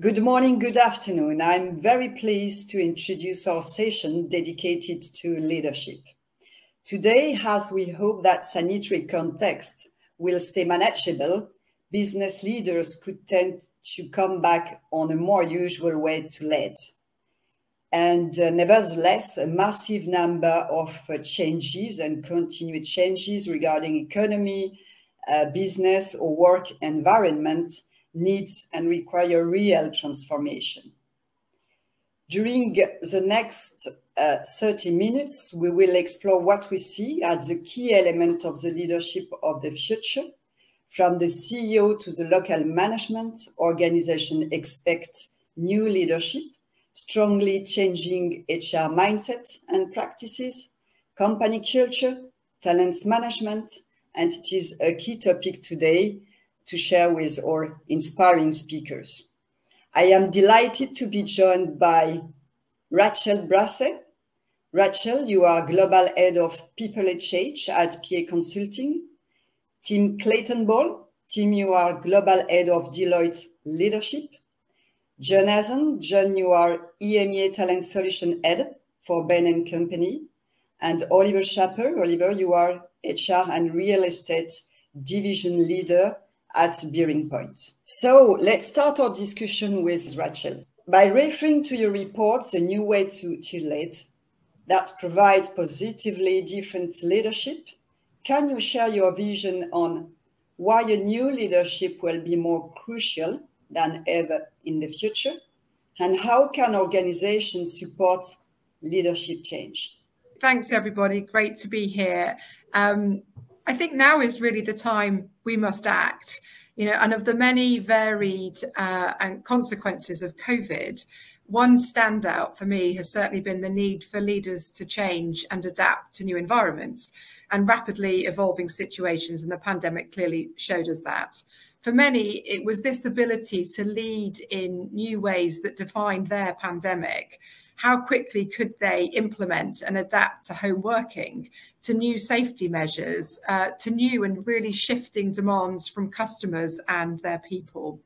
Good morning, good afternoon. I'm very pleased to introduce our session dedicated to leadership. Today, as we hope that sanitary context will stay manageable, business leaders could tend to come back on a more usual way to lead. And nevertheless, a massive number of changes and continued changes regarding economy, business or work environment needs and require real transformation. During the next 30 minutes, we will explore what we see as the key element of the leadership of the future. From the CEO to the local management, organizations expect new leadership, strongly changing HR mindset and practices, company culture, talents management, and it is a key topic today to share with our inspiring speakers. I am delighted to be joined by Rachael Brassey. Rachael, you are Global Head of People HH at PA Consulting. Team Clayton-Ball. Team, you are Global Head of Deloitte Leadership. John Hazan. John, you are EMEA Talent Solution Head for Bain and Company. And Olivier Chappert. Olivier, you are HR and Real Estate Division Leader at Bearing Point. So let's start our discussion with Rachael. By referring to your reports, A New Way to Lead, that provides positively different leadership, can you share your vision on why a new leadership will be more crucial than ever in the future? And how can organizations support leadership change? Thanks, everybody. Great to be here. I think now is really the time we must act, and of the many varied and consequences of COVID, one standout for me has certainly been the need for leaders to change and adapt to new environments and rapidly evolving situations, and the pandemic clearly showed us that. For many, it was this ability to lead in new ways that defined their pandemic. How quickly could they implement and adapt to home working, to new safety measures, to new and really shifting demands from customers and their people?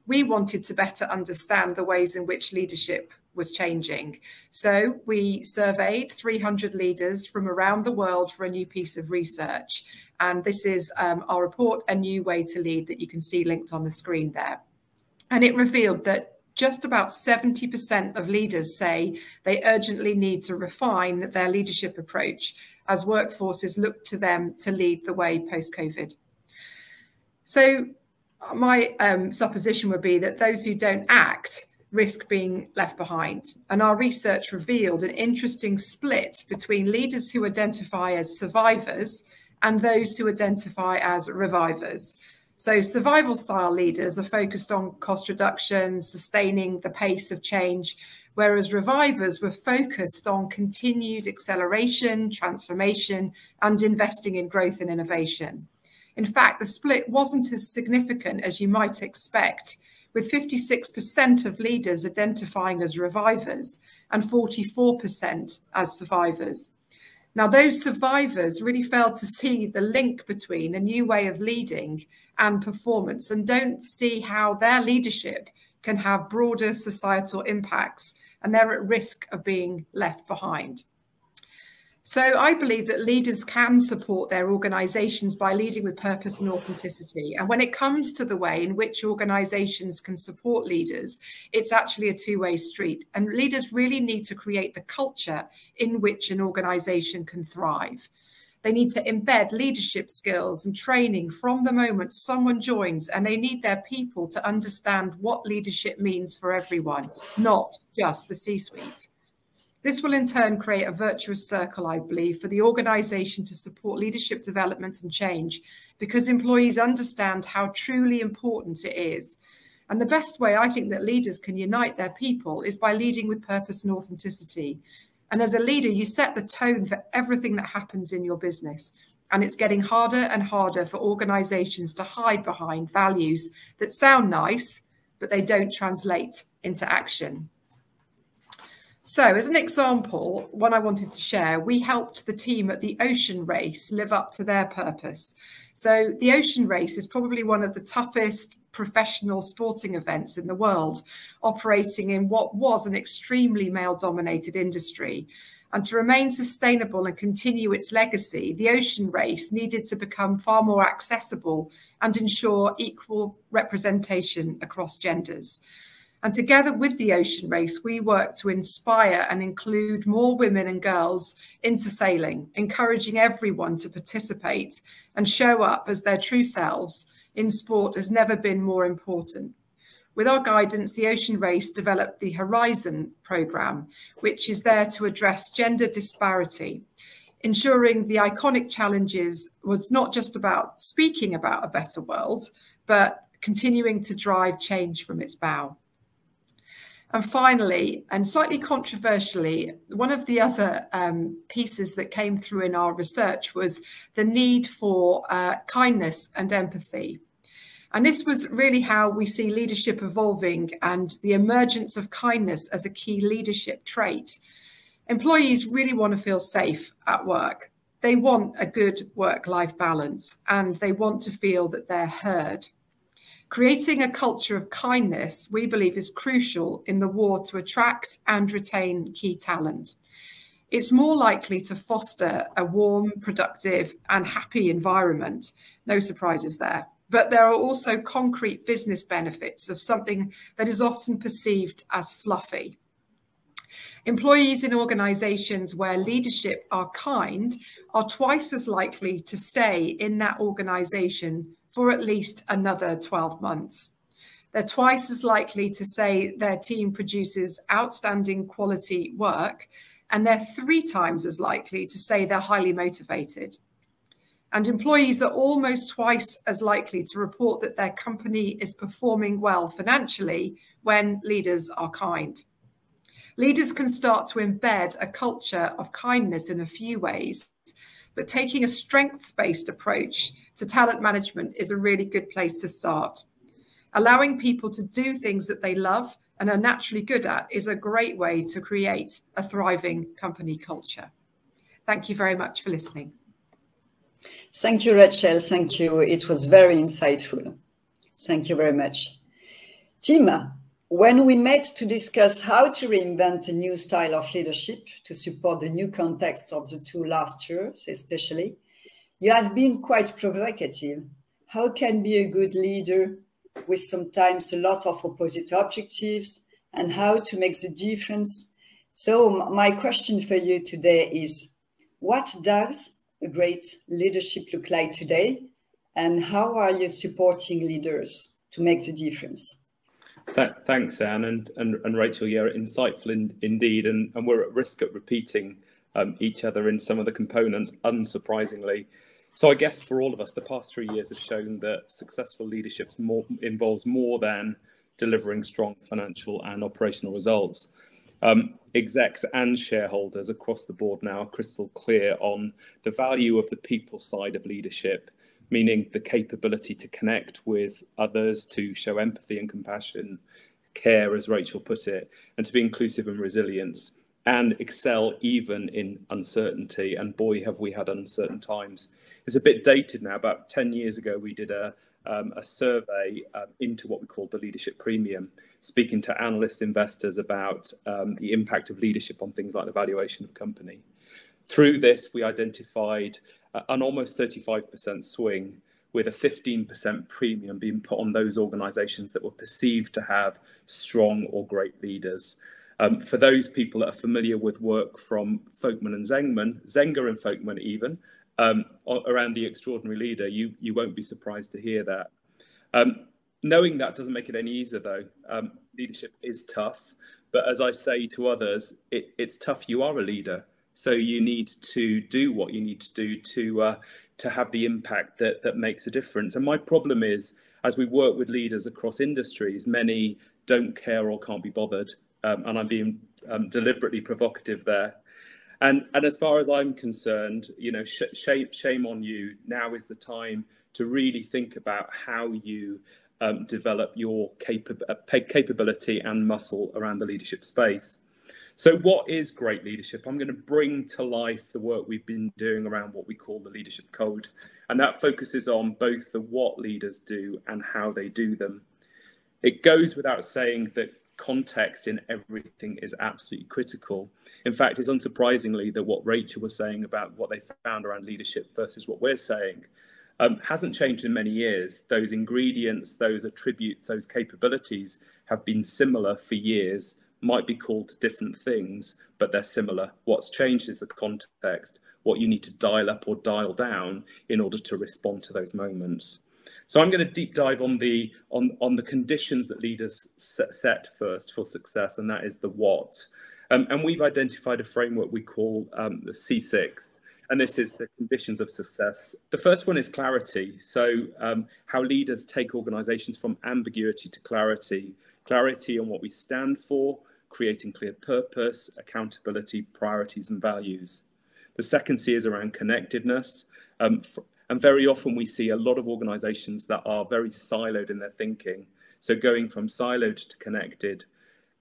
We wanted to better understand the ways in which leadership was changing. So we surveyed 300 leaders from around the world for a new piece of research. And this is our report, A New Way to Lead, that you can see linked on the screen there. And it revealed that just about 70% of leaders say they urgently need to refine their leadership approach as workforces look to them to lead the way post-COVID. So my supposition would be that those who don't act risk being left behind. And our research revealed an interesting split between leaders who identify as survivors and those who identify as revivers. So survival style leaders are focused on cost reduction, sustaining the pace of change, whereas revivers were focused on continued acceleration, transformation, and investing in growth and innovation. In fact, the split wasn't as significant as you might expect, with 56% of leaders identifying as revivers and 44% as survivors. Now, those survivors really failed to see the link between a new way of leading and performance, and don't see how their leadership can have broader societal impacts, and they're at risk of being left behind. So I believe that leaders can support their organizations by leading with purpose and authenticity. And when it comes to the way in which organizations can support leaders, it's actually a two-way street. And leaders really need to create the culture in which an organization can thrive. They need to embed leadership skills and training from the moment someone joins, and they need their people to understand what leadership means for everyone, not just the C-suite. This will in turn create a virtuous circle, I believe, for the organisation to support leadership development and change, because employees understand how truly important it is. And the best way I think that leaders can unite their people is by leading with purpose and authenticity. And as a leader, you set the tone for everything that happens in your business. And it's getting harder and harder for organisations to hide behind values that sound nice, but they don't translate into action. So as an example, one I wanted to share, we helped the team at the Ocean Race live up to their purpose. So the Ocean Race is probably one of the toughest professional sporting events in the world, operating in what was an extremely male-dominated industry. And to remain sustainable and continue its legacy, the Ocean Race needed to become far more accessible and ensure equal representation across genders. And together with the Ocean Race, we work to inspire and include more women and girls into sailing, encouraging everyone to participate and show up as their true selves in sport has never been more important. With our guidance, the Ocean Race developed the Horizon programme, which is there to address gender disparity, ensuring the iconic challenges was not just about speaking about a better world, but continuing to drive change from its bow. And finally, and slightly controversially, one of the other pieces that came through in our research was the need for kindness and empathy. And this was really how we see leadership evolving and the emergence of kindness as a key leadership trait. Employees really want to feel safe at work. They want a good work-life balance and they want to feel that they're heard. Creating a culture of kindness, we believe, is crucial in the war to attract and retain key talent. It's more likely to foster a warm, productive, and happy environment. No surprises there. But there are also concrete business benefits of something that is often perceived as fluffy. Employees in organisations where leadership are kind are twice as likely to stay in that organisation for at least another 12 months. They're twice as likely to say their team produces outstanding quality work, and they're 3 times as likely to say they're highly motivated. And employees are almost twice as likely to report that their company is performing well financially when leaders are kind. Leaders can start to embed a culture of kindness in a few ways, but taking a strengths-based approach to talent management is a really good place to start. Allowing people to do things that they love and are naturally good at is a great way to create a thriving company culture. Thank you very much for listening. Thank you, Rachael. Thank you. It was very insightful. Thank you very much. Tim, when we met to discuss how to reinvent a new style of leadership to support the new context of the 2 last years, especially, you have been quite provocative. How can be a good leader with sometimes a lot of opposite objectives and how to make the difference? So my question for you today is, what does a great leadership look like today? And how are you supporting leaders to make the difference? Thanks, Anne and Rachel. Yeah, insightful indeed. And we're at risk of repeating each other in some of the components, unsurprisingly. So I guess for all of us, the past 3 years have shown that successful leadership involves more than delivering strong financial and operational results. Execs and shareholders across the board now are crystal clear on the value of the people side of leadership, meaning the capability to connect with others, to show empathy and compassion, care, as Rachel put it, and to be inclusive and resilient, and excel even in uncertainty. And boy, have we had uncertain times. It's a bit dated now. About 10 years ago, we did a survey into what we call the leadership premium, speaking to analyst investors about the impact of leadership on things like the valuation of company. Through this, we identified an almost 35% swing, with a 15% premium being put on those organisations that were perceived to have strong or great leaders. For those people that are familiar with work from Folkman and Zenger and Folkman even, around the extraordinary leader, you won't be surprised to hear that. Knowing that doesn't make it any easier, though. Leadership is tough, but as I say to others, it's tough. You are a leader, so you need to do what you need to do to have the impact that makes a difference. And my problem is, as we work with leaders across industries, many don't care or can't be bothered, and I'm being deliberately provocative there. And as far as I'm concerned, you know, shame on you. Now is the time to really think about how you develop your capability and muscle around the leadership space. So what is great leadership? I'm going to bring to life the work we've been doing around what we call the leadership code. And that focuses on both the what leaders do and how they do them. It goes without saying that context in everything is absolutely critical. In fact, it's unsurprisingly that what Rachael was saying about what they found around leadership versus what we're saying hasn't changed in many years. Those ingredients, those attributes, those capabilities have been similar for years, might be called different things, but they're similar. What's changed is the context, what you need to dial up or dial down in order to respond to those moments. So I'm going to deep dive on the conditions that leaders set first for success, and that is the what. And we've identified a framework we call the C6, and this is the conditions of success. The first one is clarity. So how leaders take organizations from ambiguity to clarity. Clarity on what we stand for, creating clear purpose, accountability, priorities, and values. The second C is around connectedness. And very often we see a lot of organizations that are very siloed in their thinking. So going from siloed to connected,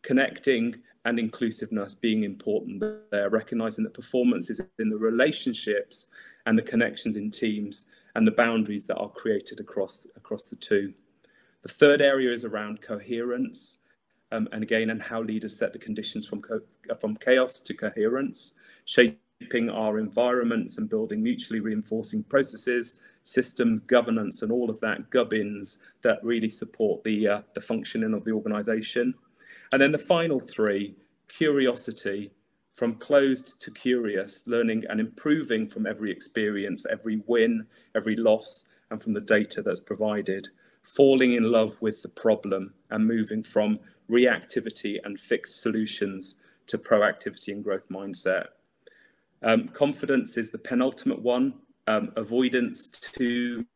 connecting and inclusiveness being important there, recognizing that performance is in the relationships and the connections in teams and the boundaries that are created across the two. The third area is around coherence, and again, and how leaders set the conditions from chaos to coherence, shaping our environments and building mutually reinforcing processes, systems, governance, and all of that gubbins that really support the functioning of the organization. And then the final three, curiosity, from closed to curious, learning and improving from every experience, every win, every loss, and from the data that's provided, falling in love with the problem and moving from reactivity and fixed solutions to proactivity and growth mindset. Confidence is the penultimate one, avoidance to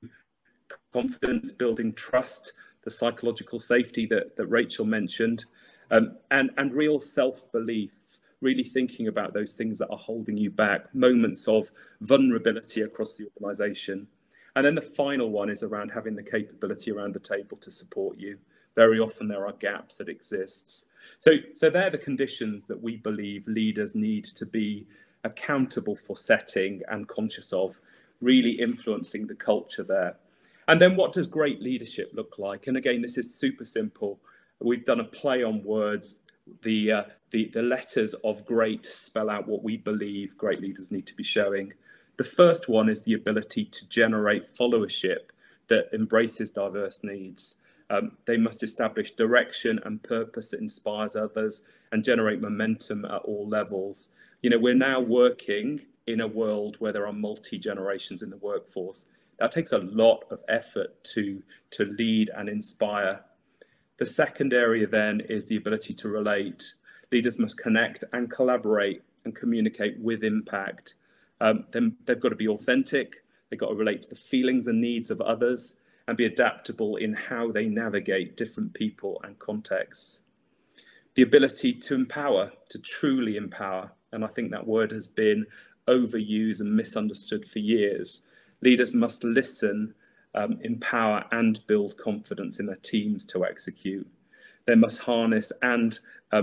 confidence, building trust, the psychological safety that Rachael mentioned, and real self-belief, really thinking about those things that are holding you back, moments of vulnerability across the organization. And then the final one is around having the capability around the table to support you. Very often there are gaps that exist. So they're the conditions that we believe leaders need to be accountable for setting and conscious of, really influencing the culture there. And then what does great leadership look like? And again, this is super simple. We've done a play on words. The letters of great spell out what we believe great leaders need to be showing. The first one is the ability to generate followership that embraces diverse needs. They must establish direction and purpose that inspires others and generate momentum at all levels. You know, we're now working in a world where there are multi-generations in the workforce. That takes a lot of effort to lead and inspire. The second area then is the ability to relate. Leaders must connect and collaborate and communicate with impact. Then they've got to be authentic. They've got to relate to the feelings and needs of others and be adaptable in how they navigate different people and contexts. The ability to empower, to truly empower. And I think that word has been overused and misunderstood for years. Leaders must listen, empower and build confidence in their teams to execute. They must harness and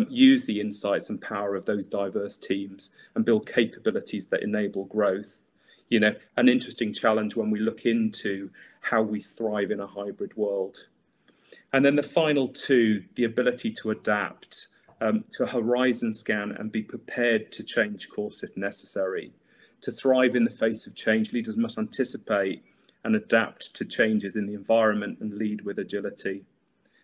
use the insights and power of those diverse teams and build capabilities that enable growth. You know, an interesting challenge when we look into how we thrive in a hybrid world. And then the final two, the ability to adapt, to a horizon scan and be prepared to change course if necessary. To thrive in the face of change, leaders must anticipate and adapt to changes in the environment and lead with agility,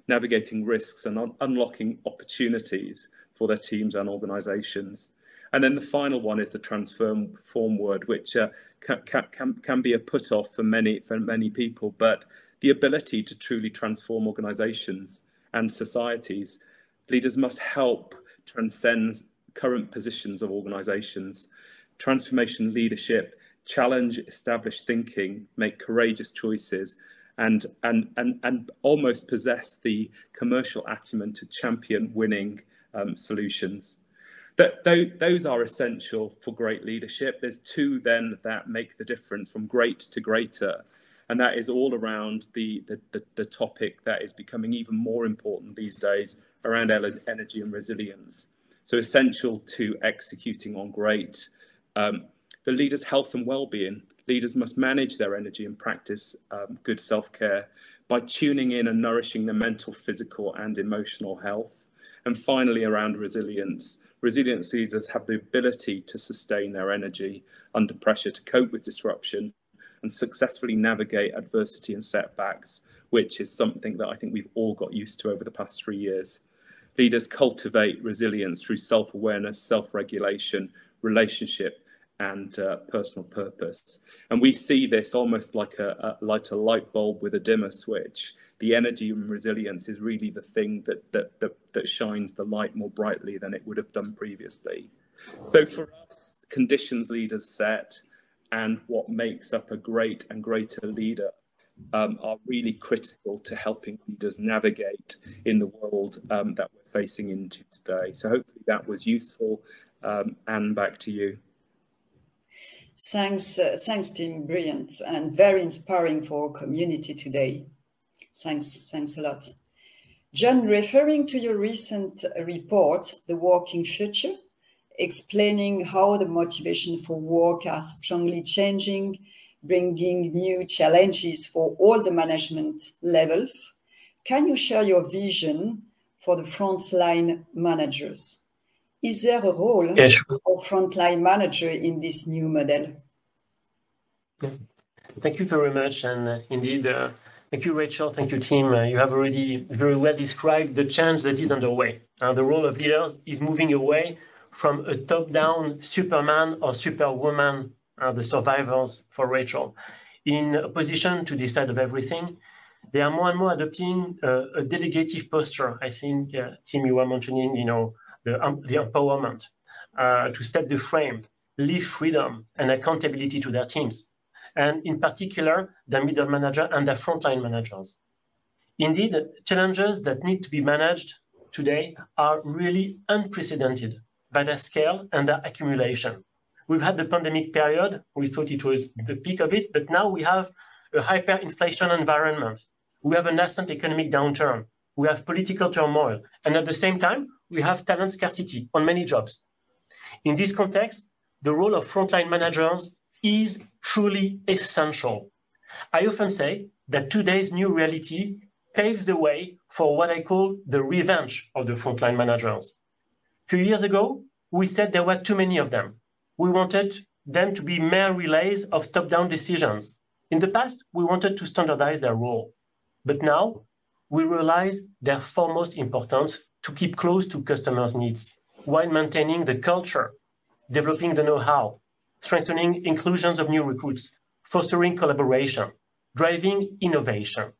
navigating risks and unlocking opportunities for their teams and organizations. And then the final one is the transform word, which can be a put off for many people, but the ability to truly transform organizations and societies. Leaders must help transcend current positions of organizations, transformation leadership, challenge established thinking, make courageous choices, and almost possess the commercial acumen to champion winning solutions. Those are essential for great leadership. There's two then that make the difference from great to greater, and that is all around the topic that is becoming even more important these days around energy and resilience. So essential to executing on great. The leader's health and well-being. Leaders must manage their energy and practice good self-care by tuning in and nourishing their mental, physical and emotional health. And finally, around resilience. Resilience leaders have the ability to sustain their energy under pressure to cope with disruption and successfully navigate adversity and setbacks, which is something that I think we've all got used to over the past 3 years. Leaders cultivate resilience through self-awareness, self-regulation, relationship, and personal purpose. And we see this almost like a light bulb with a dimmer switch. The energy and resilience is really the thing that shines the light more brightly than it would have done previously. So for us, conditions leaders set and what makes up a great and greater leader are really critical to helping leaders navigate in the world that we're facing into today. So hopefully that was useful. Anne, back to you. Thanks, Tim. Brilliant and very inspiring for our community today. Thanks a lot. John, referring to your recent report, The Working Future, explaining how the motivation for work are strongly changing, bringing new challenges for all the management levels, can you share your vision for the frontline managers? Is there a role of frontline manager in this new model? Thank you very much. And indeed, thank you, Rachel. Thank you, team. You have already very well described the change that is underway. The role of leaders is moving away from a top-down Superman or Superwoman, the survivors for Rachel. In opposition to this side of everything, they are more and more adopting a delegative posture. I think, Tim, you were mentioning, the empowerment to set the frame, leave freedom and accountability to their teams, and in particular, the middle manager and the frontline managers. Indeed, challenges that need to be managed today are really unprecedented by their scale and their accumulation. We've had the pandemic period. We thought it was the peak of it, but now we have a hyperinflation environment. We have a nascent economic downturn. We have political turmoil. And at the same time, we have talent scarcity on many jobs. In this context, the role of frontline managers is truly essential. I often say that today's new reality paves the way for what I call the revenge of the frontline managers. A few years ago, we said there were too many of them. We wanted them to be mere relays of top-down decisions. In the past, we wanted to standardize their role. But now, we realize their foremost importance to keep close to customers' needs while maintaining the culture, developing the know-how, strengthening inclusions of new recruits, fostering collaboration, driving innovation.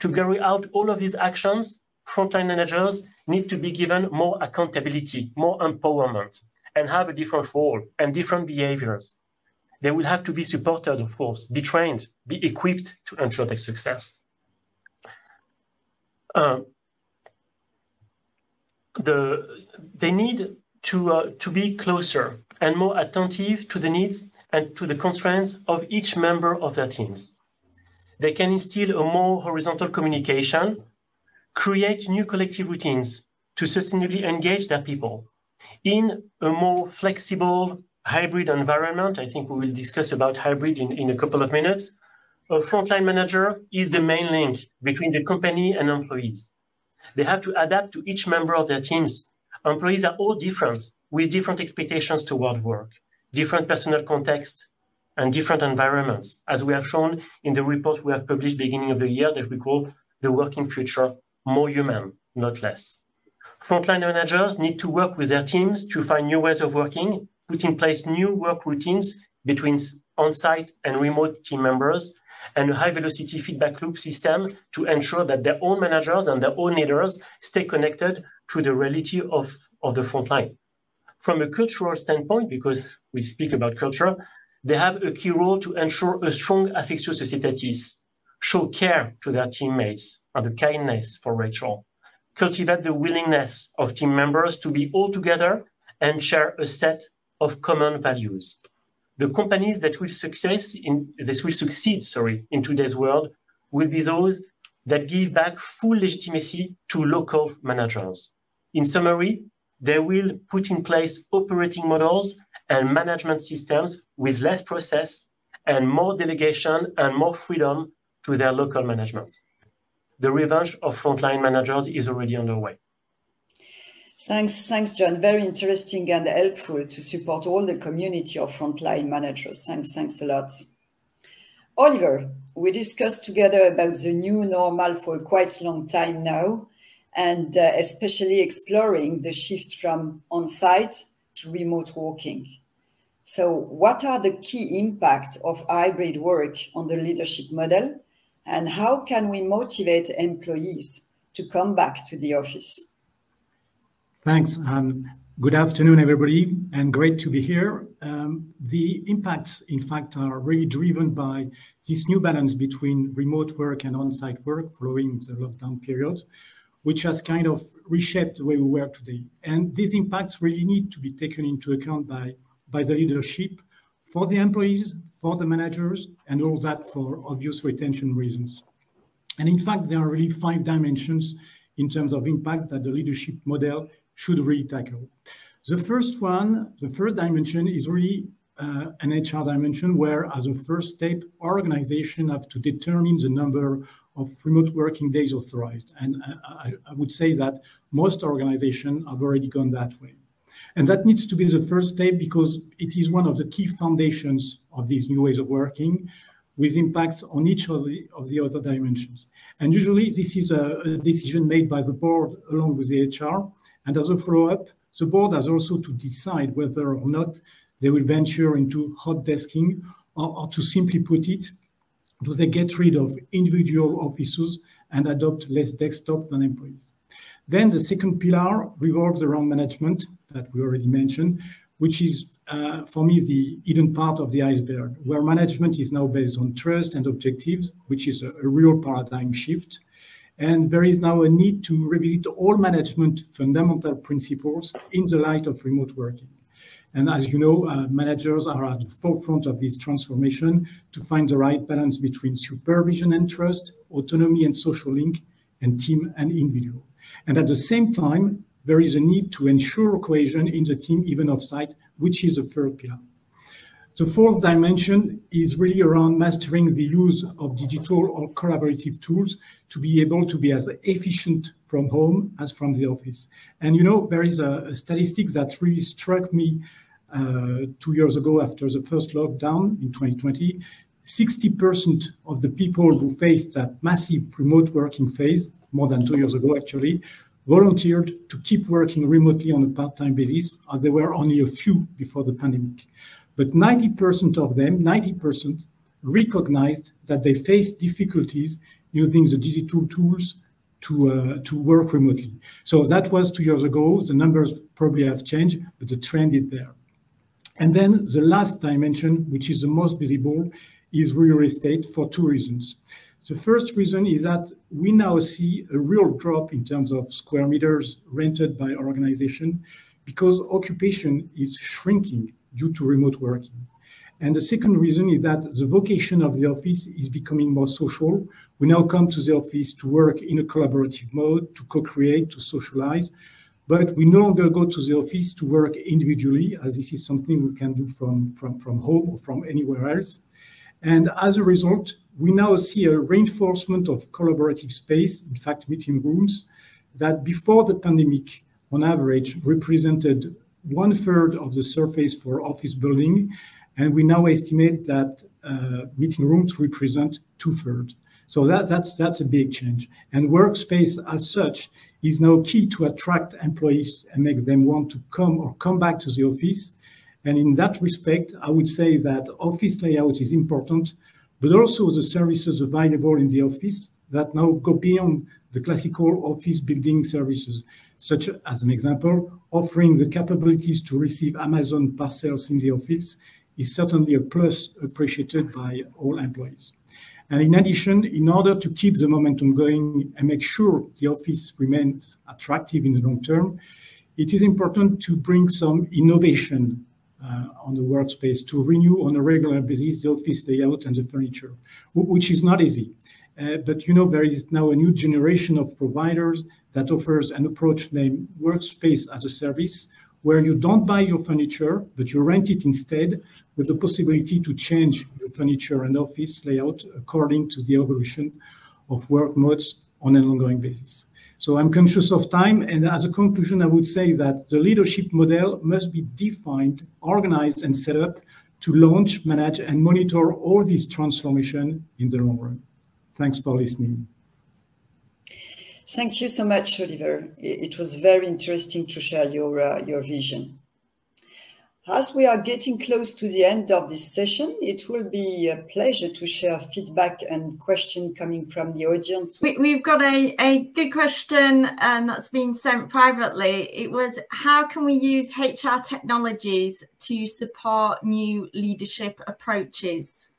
To carry out all of these actions, frontline managers need to be given more accountability, more empowerment, and have a different role and different behaviors. They will have to be supported, of course, be trained, be equipped to ensure their success. They need to be closer and more attentive to the needs and to the constraints of each member of their teams. They can instill a more horizontal communication, create new collective routines to sustainably engage their people in a more flexible hybrid environment. I think we will discuss about hybrid in a couple of minutes. A frontline manager is the main link between the company and employees. They have to adapt to each member of their teams. Employees are all different, with different expectations toward work, different personal contexts, and different environments, as we have shown in the report we have published beginning of the year that we call The Working Future, More Human, Not Less. Frontline managers need to work with their teams to find new ways of working, put in place new work routines between on-site and remote team members, and a high-velocity feedback loop system to ensure that their own managers and their own leaders stay connected to the reality of the frontline. From a cultural standpoint, because we speak about culture, they have a key role to ensure a strong affectio societatis, show care to their teammates, and the kindness for Rachel, cultivate the willingness of team members to be all together and share a set of common values. The companies that will succeed in today's world will be those that give back full legitimacy to local managers. In summary, they will put in place operating models and management systems with less process and more delegation and more freedom to their local management. The revenge of frontline managers is already underway. Thanks, John. Very interesting and helpful to support all the community of frontline managers. Thanks a lot. Oliver, we discussed together about the new normal for quite a long time now, and especially exploring the shift from on-site to remote working. So what are the key impacts of hybrid work on the leadership model, and how can we motivate employees to come back to the office? Thanks. Good afternoon, everybody, and great to be here. The impacts, in fact, are really driven by this new balance between remote work and on-site work following the lockdown period, which has kind of reshaped the way we work today. And these impacts really need to be taken into account by the leadership for the employees, for the managers, and all that for obvious retention reasons. And in fact, there are really 5 dimensions in terms of impact that the leadership model should really tackle. The first dimension is really an HR dimension, where as a first step, organizations have to determine the number of remote working days authorized. And I would say that most organizations have already gone that way. And that needs to be the first step because it is one of the key foundations of these new ways of working, with impacts on each of the other dimensions. And usually this is a decision made by the board along with the HR. And as a follow-up, the board has also to decide whether or not they will venture into hot desking, or to simply put it, do they get rid of individual offices and adopt less desktop than employees? Then the second pillar revolves around management that we already mentioned, which is, for me, the hidden part of the iceberg, where management is now based on trust and objectives, which is a real paradigm shift. And there is now a need to revisit all management fundamental principles in the light of remote working. And as you know, managers are at the forefront of this transformation to find the right balance between supervision and trust, autonomy and social link, and team and individual. And at the same time, there is a need to ensure cohesion in the team, even off-site, which is the third pillar. The fourth dimension is really around mastering the use of digital or collaborative tools to be able to be as efficient from home as from the office. And you know, there is a statistic that really struck me 2 years ago after the first lockdown in 2020. 60% of the people who faced that massive remote working phase, more than 2 years ago actually, volunteered to keep working remotely on a part-time basis, as there were only a few before the pandemic. But 90% of them, 90%, recognized that they faced difficulties using the digital tools to work remotely. So that was 2 years ago. The numbers probably have changed, but the trend is there. And then the last dimension, which is the most visible, is real estate for 2 reasons. The first reason is that we now see a real drop in terms of square meters rented by organization because occupation is shrinking due to remote working. And the second reason is that the vocation of the office is becoming more social. We now come to the office to work in a collaborative mode, to co-create, to socialize, but we no longer go to the office to work individually, as this is something we can do from home or from anywhere else. And as a result, we now see a reinforcement of collaborative space, in fact, meeting rooms, that before the pandemic, on average, represented 1/3 of the surface for office building, and we now estimate that meeting rooms represent 2/3. So that's a big change. And workspace as such is now key to attract employees and make them want to come back to the office. And in that respect, I would say that office layout is important, but also the services available in the office that now go beyond the classical office building services, such as an example, offering the capabilities to receive Amazon parcels in the office is certainly a plus appreciated by all employees. And in addition, in order to keep the momentum going and make sure the office remains attractive in the long term, it is important to bring some innovation on the workspace to renew on a regular basis the office layout and the furniture, which is not easy. But you know, there is now a new generation of providers that offers an approach named workspace as a service, where you don't buy your furniture, but you rent it instead, with the possibility to change your furniture and office layout according to the evolution of work modes on an ongoing basis. So I'm conscious of time, and as a conclusion, I would say that the leadership model must be defined, organized, and set up to launch, manage, and monitor all this transformation in the long run. Thanks for listening. Thank you so much, Olivier. It was very interesting to share your vision. As we are getting close to the end of this session, it will be a pleasure to share feedback and questions coming from the audience. We've got a good question that's been sent privately. It was, how can we use HR technologies to support new leadership approaches?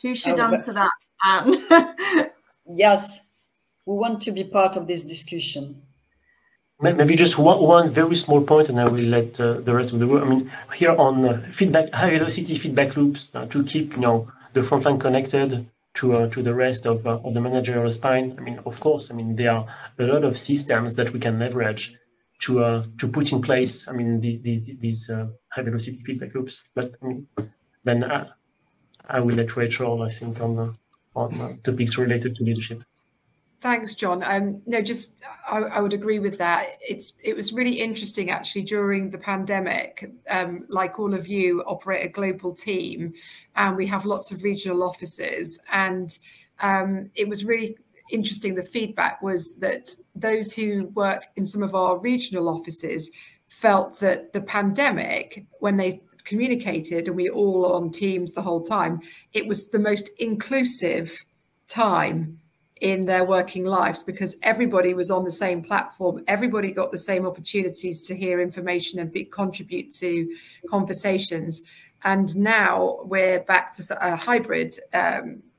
Who should answer that, Anne? Yes, we want to be part of this discussion. Maybe just one very small point, and I will let the rest of the world. I mean, here on feedback, high velocity feedback loops to keep the frontline connected to the rest of the managerial spine. I mean, of course, I mean there are a lot of systems that we can leverage to put in place. I mean these high velocity feedback loops. But I mean, then I will let Rachael, I think, on topics related to leadership. Thanks, John. No, just I would agree with that. It was really interesting actually during the pandemic. Like all of you, operate a global team, and we have lots of regional offices. And it was really interesting. The feedback was that those who work in some of our regional offices felt that the pandemic, when they communicated and we all on Teams the whole time, it was the most inclusive time in their working lives, because everybody was on the same platform, everybody got the same opportunities to hear information and contribute to conversations. And now we're back to a hybrid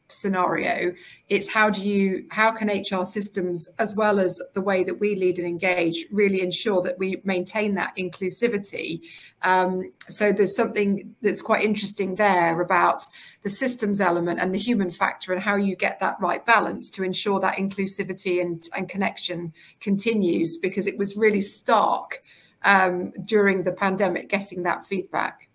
scenario. It's how can HR systems, as well as the way that we lead and engage, really ensure that we maintain that inclusivity. So there's something that's quite interesting there about the systems element and the human factor, and how you get that right balance to ensure that inclusivity and connection continues, because it was really stark during the pandemic getting that feedback.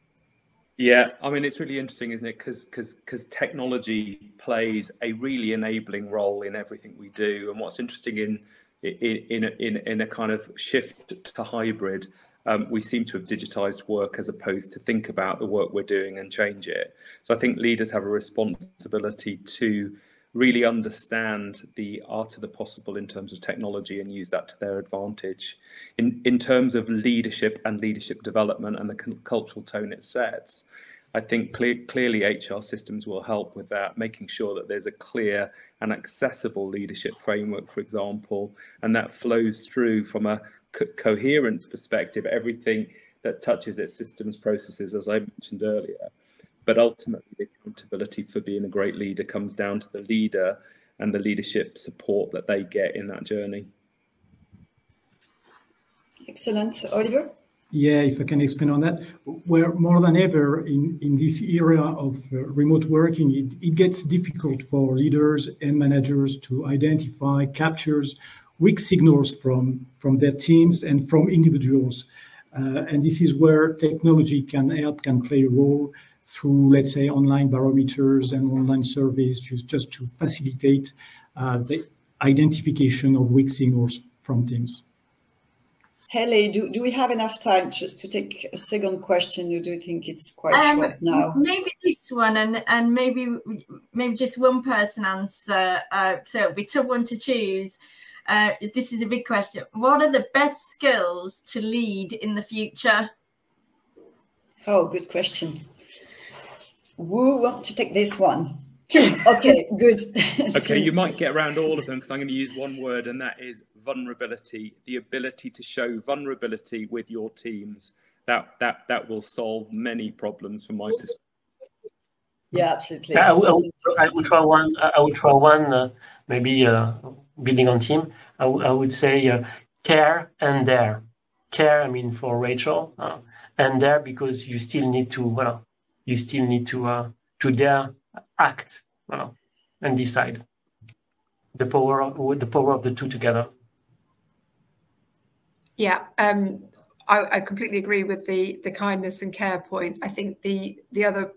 Yeah, I mean, it's really interesting, isn't it? Because technology plays a really enabling role in everything we do. And what's interesting in a kind of shift to hybrid, we seem to have digitized work as opposed to think about the work we're doing and change it. So I think leaders have a responsibility to really understand the art of the possible in terms of technology and use that to their advantage. In terms of leadership and leadership development and the cultural tone it sets, I think clearly HR systems will help with that, making sure that there's a clear and accessible leadership framework, for example, and that flows through from a coherence perspective, everything that touches its systems processes, as I mentioned earlier. But ultimately, the accountability for being a great leader comes down to the leader and the leadership support that they get in that journey. Excellent. Olivier? Yeah, if I can expand on that, where more than ever in this era of remote working, it gets difficult for leaders and managers to identify, captures weak signals from their teams and from individuals. And this is where technology can play a role through, let's say, online barometers and online surveys, just to facilitate the identification of weak signals from teams. Helly, do we have enough time just to take a second question? You do think it's quite short now? Maybe this one, and maybe just one person answer. So it'll be a tough one to choose. This is a big question. What are the best skills to lead in the future? Oh, good question. Who wants to take this one? Okay, good. Okay, you might get around all of them, because I'm going to use one word, and that is vulnerability. The ability to show vulnerability with your teams. That will solve many problems from my perspective. Yeah, absolutely. I will try one. Maybe building on team. I would say care and dare. Care, I mean, for Rachael, and dare because you still need to. To dare act and decide. the power of the two together. Yeah, I completely agree with the kindness and care point. I think the other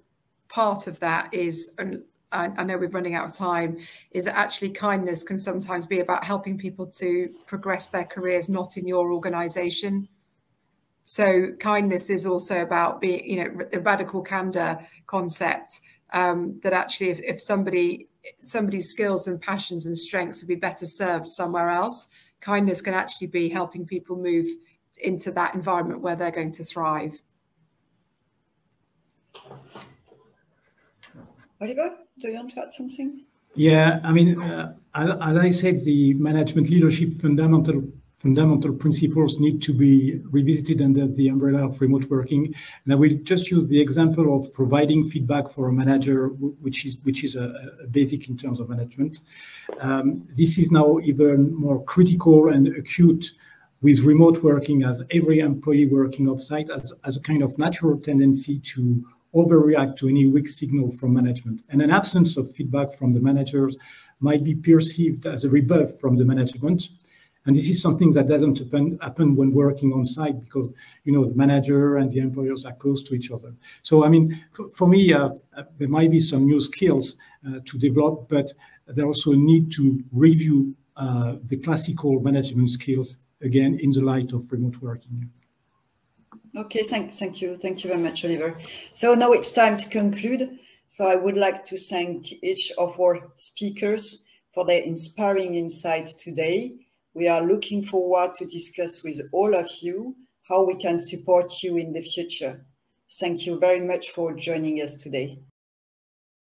part of that is, and I know we're running out of time, is that actually kindness can sometimes be about helping people to progress their careers, not in your organisation. So kindness is also about being, you know, the radical candor concept, that actually if somebody's skills and passions and strengths would be better served somewhere else, kindness can actually be helping people move into that environment where they're going to thrive. Oliver, do you want to add something? Yeah, I mean, as I said, the management leadership fundamental principles need to be revisited under the umbrella of remote working. And I will just use the example of providing feedback for a manager, which is a basic in terms of management. This is now even more critical and acute with remote working, as every employee working offsite has a kind of natural tendency to overreact to any weak signal from management. And an absence of feedback from the managers might be perceived as a rebuff from the management. And this is something that doesn't happen when working on site, because, you know, the manager and the employers are close to each other. So, I mean, for me, there might be some new skills to develop, but there also need to review the classical management skills, again, in the light of remote working. Okay, thank you very much, Oliver. So now it's time to conclude. So I would like to thank each of our speakers for their inspiring insights today. We are looking forward to discuss with all of you how we can support you in the future. Thank you very much for joining us today.